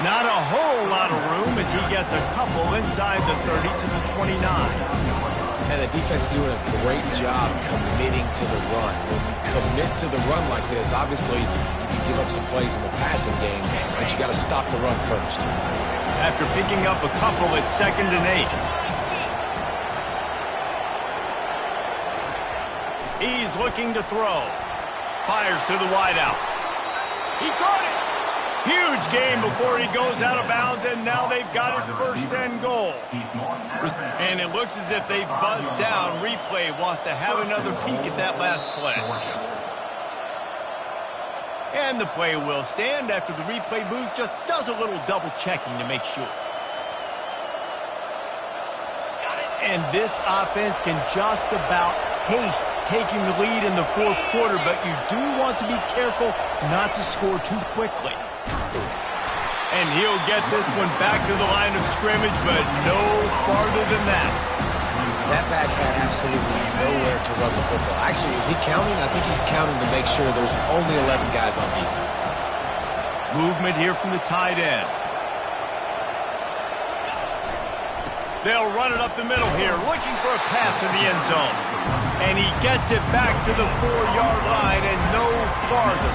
Speaker 1: Not a whole lot of room as he gets a couple inside the 30 to the 29.
Speaker 3: And the defense doing a great job committing to the run. When you commit to the run like this, obviously you can give up some plays in the passing game, but you got to stop the run first.
Speaker 1: After picking up a couple at 2nd and 8. He's looking to throw. Fires to the wideout. He caught it. Huge game before he goes out of bounds, and now they've got it 1st and goal. And it looks as if they've buzzed down. Replay wants to have another peek at that last play. And the play will stand after the replay booth just does a little double checking to make sure. And this offense can just about taste taking the lead in the 4th quarter, but you do want to be careful not to score too quickly. And he'll get this one back to the line of scrimmage, but no farther than that.
Speaker 3: That back had absolutely nowhere to run the football. Actually, is he counting? I think he's counting to make sure there's only 11 guys on defense.
Speaker 1: Movement here from the tight end. They'll run it up the middle here, looking for a path to the end zone. And he gets it back to the 4-yard line and no farther.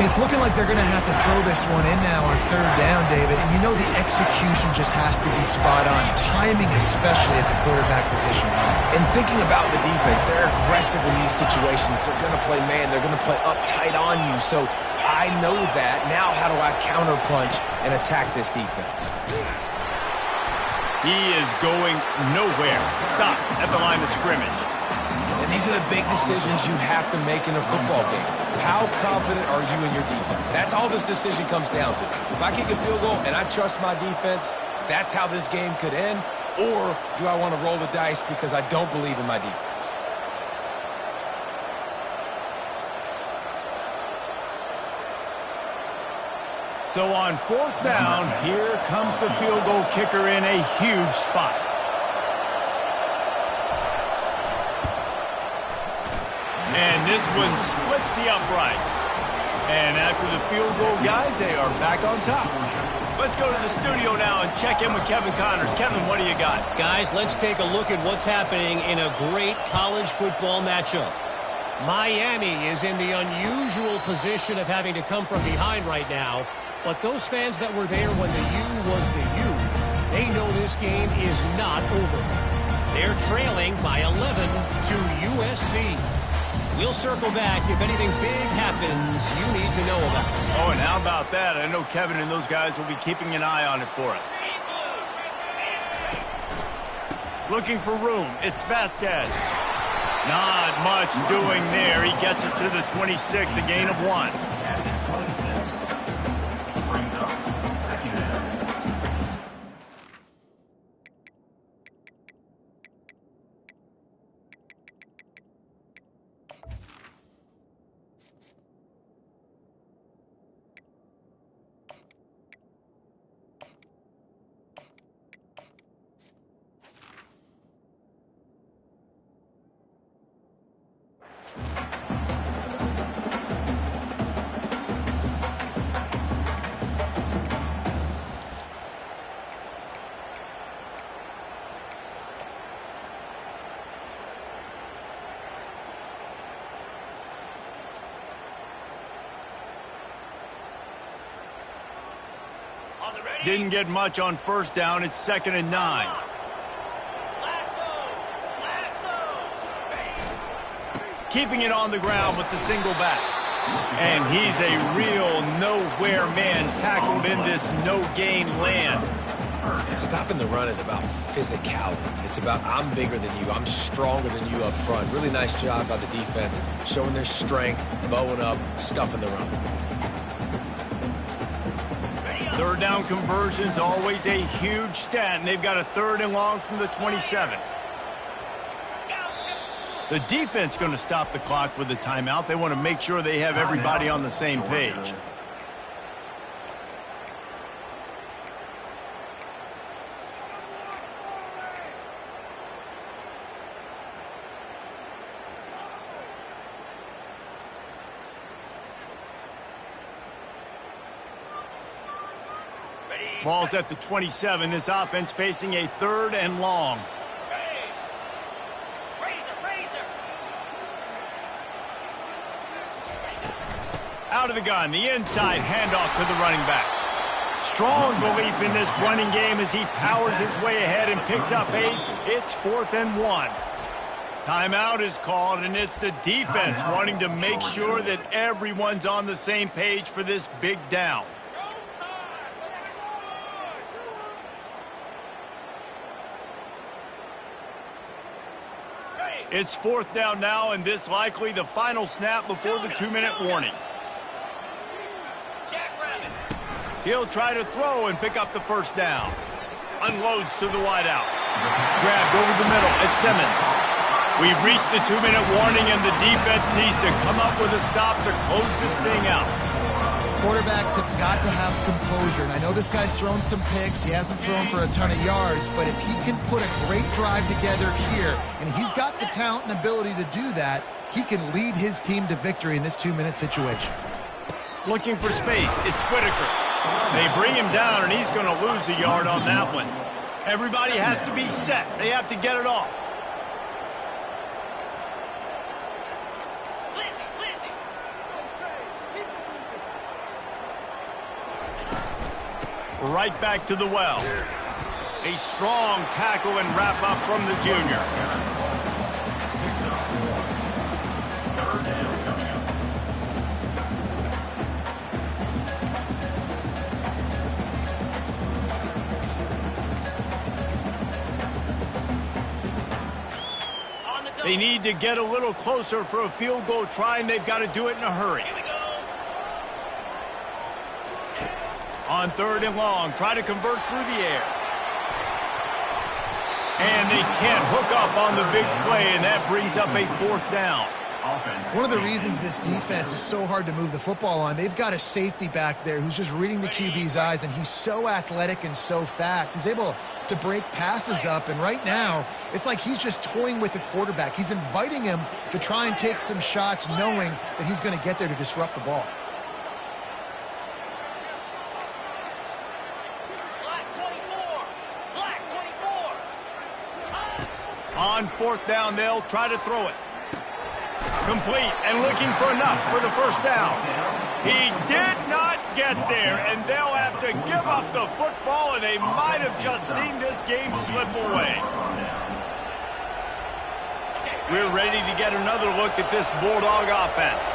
Speaker 2: It's looking like they're going to have to throw this one in now on 3rd down, David. And you know the execution just has to be spot on. Timing, especially at the quarterback position.
Speaker 3: And thinking about the defense, they're aggressive in these situations. They're going to play man. They're going to play up tight on you. So I know that. Now how do I counterpunch and attack this defense?
Speaker 1: He is going nowhere. Stop at the line of scrimmage.
Speaker 3: And these are the big decisions you have to make in a football game. How confident are you in your defense? That's all this decision comes down to. If I kick a field goal and I trust my defense, that's how this game could end. Or do I want to roll the dice because I don't believe in my defense?
Speaker 1: So on 4th down, here comes the field goal kicker in a huge spot. And this one splits the uprights. And after the field goal, guys, they are back on top. Let's go to the studio now and check in with Kevin Connors. Kevin, what do you got?
Speaker 5: Guys, let's take a look at what's happening in a great college football matchup. Miami is in the unusual position of having to come from behind right now. But those fans that were there when the U was the U, they know this game is not over. They're trailing by 11 to USC. We'll circle back if anything big happens you need to know about.
Speaker 1: Oh, and how about that? I know Kevin and those guys will be keeping an eye on it for us. Looking for room. It's Vasquez. Not much doing there. He gets it to the 26, a gain of 1. Didn't get much on first down. It's 2nd and 9. Keeping it on the ground with the single back. And he's a real nowhere man tackled in this no-gain land.
Speaker 4: Stopping the run is about physicality. It's about I'm bigger than you, I'm stronger than you up front. Really nice job by the defense, showing their strength, bowing up, stuffing the run.
Speaker 1: 3rd down conversion's always a huge stat, and they've got a 3rd and long from the 27. The defense going to stop the clock with a timeout. They want to make sure they have everybody on the same page. Ball's at the 27. This offense facing a 3rd and long. Out of the gun, the inside handoff to the running back. Strong belief in this running game as he powers his way ahead and picks up 8. It's 4th and 1. Timeout is called, and it's the defense wanting to make sure that everyone's on the same page for this big down. It's 4th down now, and this likely the final snap before the 2-minute warning. He'll try to throw and pick up the 1st down. Unloads to the wideout. Grabbed over the middle. It's Simmons. We've reached the 2-minute warning, and the defense needs to come up with a stop to close this thing out.
Speaker 2: Quarterbacks have got to have composure. And I know this guy's thrown some picks. He hasn't thrown for a ton of yards. But if he can put a great drive together here, and he's got the talent and ability to do that, he can lead his team to victory in this 2-minute situation.
Speaker 1: Looking for space. It's Whitaker. They bring him down, and he's going to lose a yard on that one. Everybody has to be set. They have to get it off. Right back to the well. A strong tackle and wrap up from the junior. They need to get a little closer for a field goal try, and they've got to do it in a hurry. On 3rd and long, try to convert through the air. And they can't hook up on the big play, and that brings up a 4th down.
Speaker 2: One of the reasons this defense is so hard to move the football on, they've got a safety back there who's just reading the QB's eyes, and he's so athletic and so fast. He's able to break passes up, and right now, it's like he's just toying with the quarterback. He's inviting him to try and take some shots, knowing that he's going to get there to disrupt the ball.
Speaker 1: On 4th down, they'll try to throw it. Complete and looking for enough for the 1st down. He did not get there, and they'll have to give up the football, and they might have just seen this game slip away. We're ready to get another look at this Bulldog offense.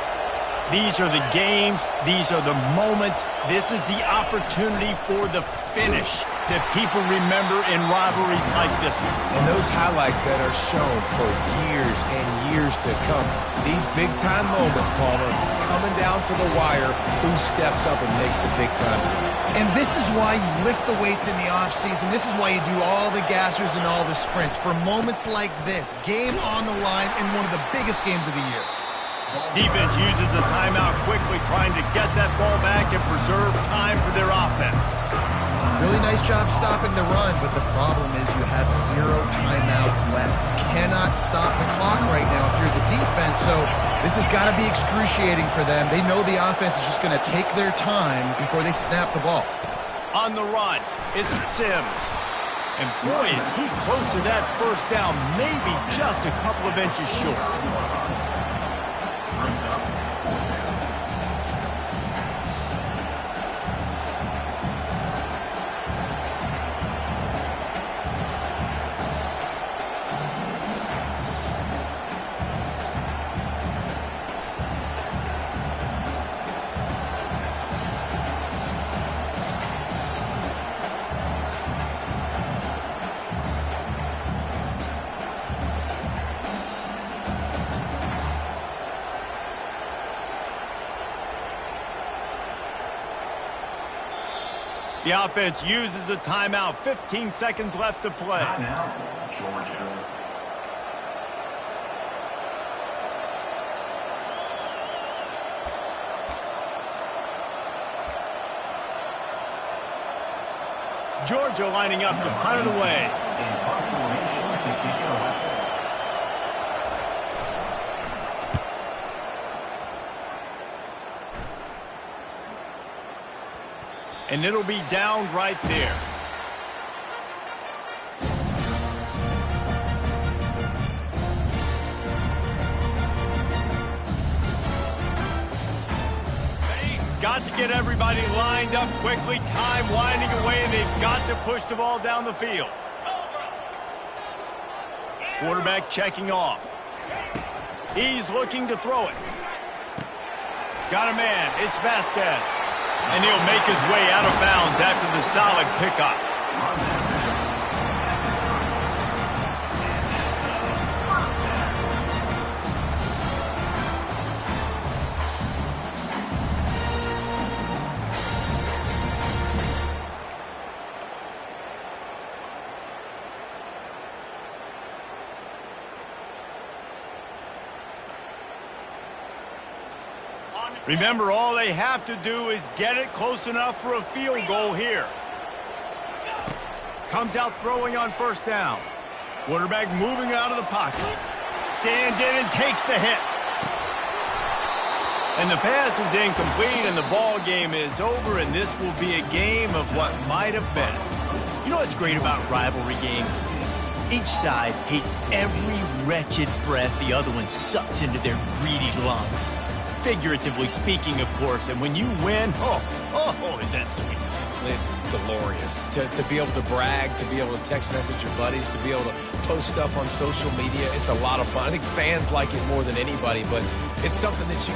Speaker 1: These are the games. These are the moments. This is the opportunity for the finish that people remember in rivalries like this one.
Speaker 4: And those highlights that are shown for years and years to come. These big-time moments, Palmer, coming down to the wire, who steps up and makes the big-time.
Speaker 2: And this is why you lift the weights in the offseason. This is why you do all the gassers and all the sprints. For moments like this, game on the line in one of the biggest games of the year.
Speaker 1: Defense uses a timeout quickly, trying to get that ball back and preserve time for their offense.
Speaker 2: Really nice job stopping the run, but the problem is you have 0 timeouts left. You cannot stop the clock right now if you're the defense, so this has got to be excruciating for them. They know the offense is just going to take their time before they snap the ball.
Speaker 1: On the run, it's Sims. And boy, is he close to that 1st down, maybe just a couple of inches short. The offense uses a timeout. 15 seconds left to play.
Speaker 6: Timeout, Georgia.
Speaker 1: Georgia lining up to punt it away.
Speaker 6: In punt formation to kick it away.
Speaker 1: And it'll be down right there. Got to get everybody lined up quickly. Time winding away, and they've got to push the ball down the field. Quarterback checking off. He's looking to throw it. Got a man. It's Vasquez. And he'll make his way out of bounds after the solid pickup. Remember, all they have to do is get it close enough for a field goal here. Comes out throwing on first down. Quarterback moving out of the pocket. Stands in and takes the hit. And the pass is incomplete, and the ball game is over, and this will be a game of what might have been.
Speaker 7: You know what's great about rivalry games? Each side hates every wretched breath the other one sucks into their greedy lungs. Figuratively speaking, of course, and when you win, oh, is that sweet.
Speaker 3: It's glorious to be able to brag, to be able to text message your buddies, to be able to post stuff on social media. It's a lot of fun. I think fans like it more than anybody, but it's something that you